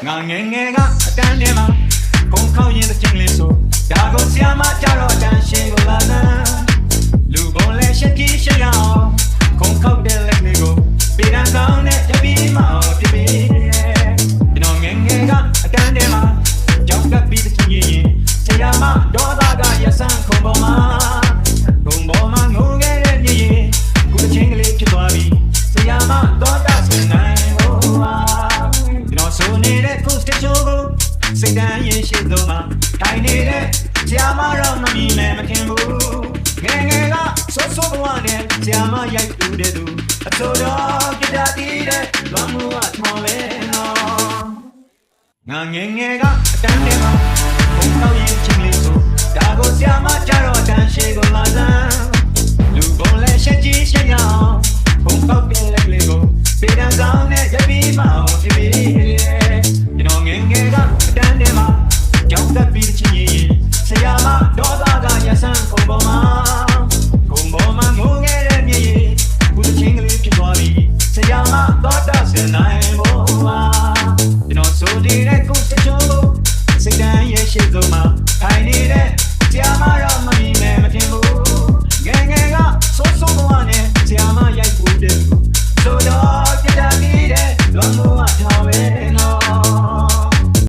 ငါငယ်ငယ်ကအတန်းထဲမှာခုံခေါင်းရင်တစ်ချိန်လေးဆိုဒါကိုဆရာမကြတော့အတန်းရှိကိုလာနာလူကုန်လဲရှက်ကြီးရှက်ရအောင်ခုံခေါက်တဲ့လက်လေးကိုပေတံကောင်းနဲ့တပီးမအောင်ပြပေးကျွန်တော်ငယ်ငယ်ကအတန်းထဲမှာကြောက်ကပ်ပြီးတစ်ချိန်ရင်ဆရာမဒေါသကရဆန်းခုံပေါ်မှာငိုခဲ့တဲ့မြေရင်ခုတစ်ချိန်ကလေးဖြစ်သွားပြီဆရာမဒေါသဆင်နိုင်ဖို့ပါကျွန်တော်ဆိုနေတဲ့ခုစတချိုးကိုစိတ်တန်းရင်ရှိသောမှာထိုင်နေတဲ့ဆရာမတော့မမီနဲ့မခင်ဘူးငယ်ငယ်ကဆိုးဆိုးဘဝနဲ့ဆရာမရိုက်တူတဲ့သူအဆိုတော်ကြတာတည်တဲ့လွမ်းမှုကမော်လဲနော်ငါငယ်ငယ်ကအတန်းထဲမှာဘုံတော့ရင်ချင်းလေးဆိုဒါကိုဆရာမကြတော့တန်းရှိကိုလာစမ်းလူကုန်လဲရှက်ကြီးရှက်ရအောင်ဘုံပေါက်ပြလက်လေးကိုပေတံဆောင်နဲ့ရပြီးမအောင်ပြပေးကျွန်တော်ငယ်ငယ်ကအတန်းထဲမှာကြောက်ကပ်ပြီးချင်းရင်ဆရာမဒေါသကရဆန်းခုံပေါ်မှာငိုခဲ့တဲ့မြေရင်ခုတစ်ချင်းကလေးဖြစ်သွားပြီဆရာမဒေါသဆင်နိုင်ဖို့ပါကျွန်တော်ဆိုတဲ့ခုစချိုးစိတ်တန်းရဲ့ရှိဆုံးမှာထိုင်နေ